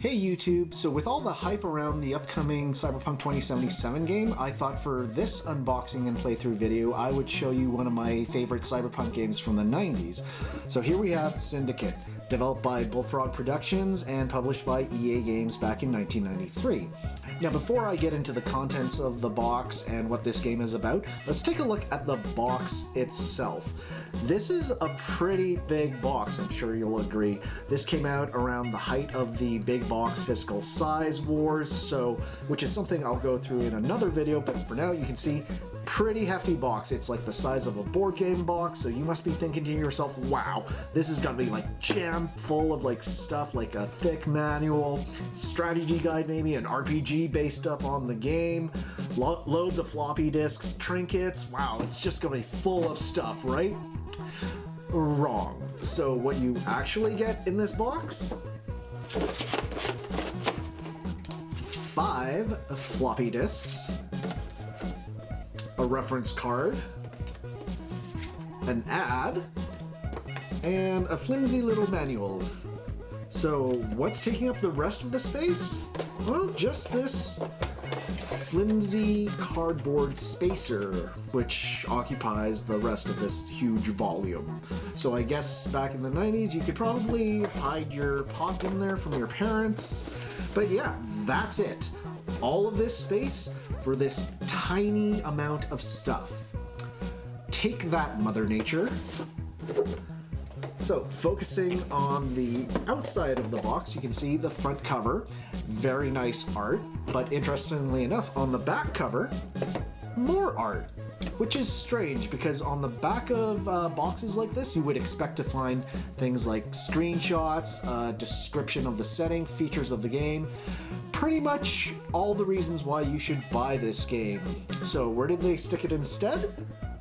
Hey YouTube, so with all the hype around the upcoming Cyberpunk 2077 game, I thought for this unboxing and playthrough video I would show you one of my favorite Cyberpunk games from the 90s. So here we have Syndicate, developed by Bullfrog Productions and published by EA Games back in 1993. Now before I get into the contents of the box and what this game is about, let's take a look at the box itself. This is a pretty big box, I'm sure you'll agree. This came out around the height of the big box physical size wars, which is something I'll go through in another video, but for now you can see, pretty hefty box. It's like the size of a board game box, so you must be thinking to yourself, wow, this is gonna be like jam full of like stuff, like a thick manual, strategy guide maybe, an RPG based up on the game, loads of floppy disks, trinkets. Wow, it's just gonna be full of stuff, right? Wrong. So what you actually get in this box? 5 floppy disks, a reference card, an ad, and a flimsy little manual. So what's taking up the rest of the space? Well, just this flimsy cardboard spacer, which occupies the rest of this huge volume. So I guess back in the 90s you could probably hide your pot in there from your parents. But yeah, that's it. All of this space for this tiny amount of stuff. Take that, Mother Nature. So, focusing on the outside of the box, you can see the front cover. Very nice art, but interestingly enough, on the back cover, more art. Which is strange, because on the back of boxes like this, you would expect to find things like screenshots, a description of the setting, features of the game, pretty much all the reasons why you should buy this game. So where did they stick it instead?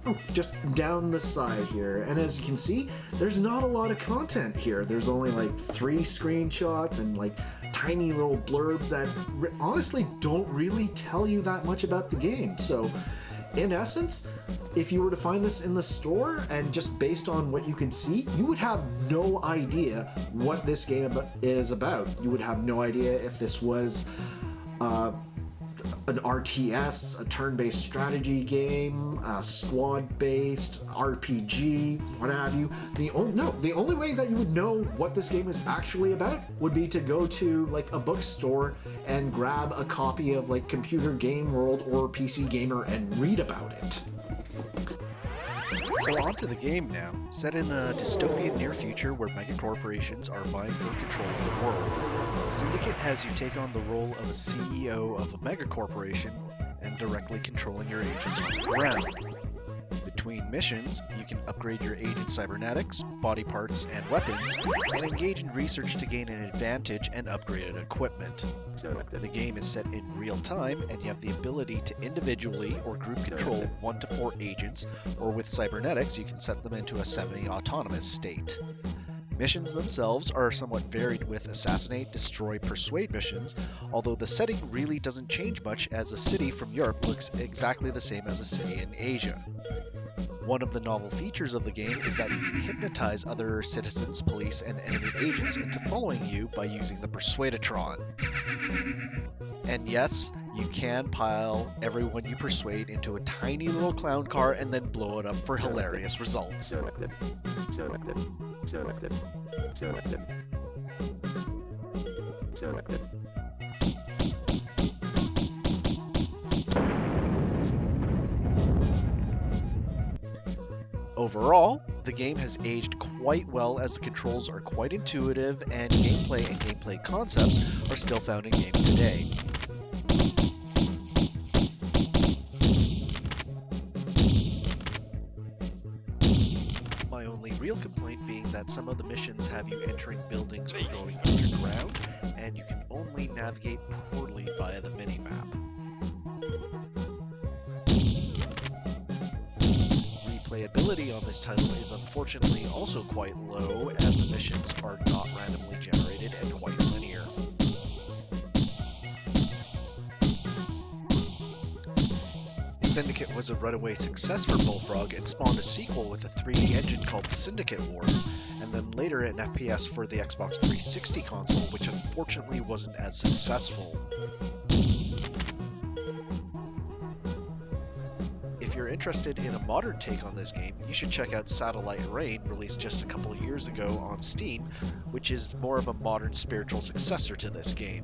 Oh, just down the side here. And as you can see, there's not a lot of content here. There's only like 3 screenshots and like tiny little blurbs that honestly don't really tell you that much about the game. So in essence, if you were to find this in the store and just based on what you can see, you would have no idea what this game is about. You would have no idea if this was an RTS, a turn-based strategy game, a squad-based RPG, what have you. The only way that you would know what this game is actually about would be to go to like a bookstore and grab a copy of like Computer Game World or PC Gamer and read about it. So on to the game now. Set in a dystopian near future where megacorporations are vying for control of the world, Syndicate has you take on the role of a CEO of a megacorporation and directly controlling your agents on the ground. Between missions, you can upgrade your agent's cybernetics, body parts, and weapons, and engage in research to gain an advantage and upgraded equipment. The game is set in real time, and you have the ability to individually or group control 1 to 4 agents, or with cybernetics you can set them into a semi-autonomous state. Missions themselves are somewhat varied with Assassinate, Destroy, Persuade missions, although the setting really doesn't change much as a city from Europe looks exactly the same as a city in Asia. One of the novel features of the game is that you can hypnotize other citizens, police, and enemy agents into following you by using the Persuadatron. And yes, you can pile everyone you persuade into a tiny little clown car and then blow it up for hilarious results. Overall, the game has aged quite well as the controls are quite intuitive and gameplay concepts are still found in games today. My only real complaint being that some of the missions have you entering buildings or going underground, and you can only navigate poorly via the minimap. Replayability on this title is unfortunately also quite low, as the missions are not randomly generated and quite linear. Syndicate was a runaway success for Bullfrog and spawned a sequel with a 3D engine called Syndicate Wars, and then later an FPS for the Xbox 360 console, which unfortunately wasn't as successful. If you're interested in a modern take on this game, you should check out Satellite Rain, released just a couple of years ago on Steam, which is more of a modern spiritual successor to this game.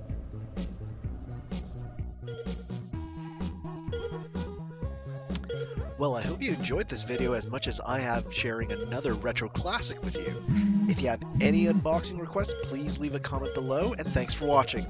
Well, I hope you enjoyed this video as much as I have sharing another retro classic with you. If you have any unboxing requests, please leave a comment below, and thanks for watching.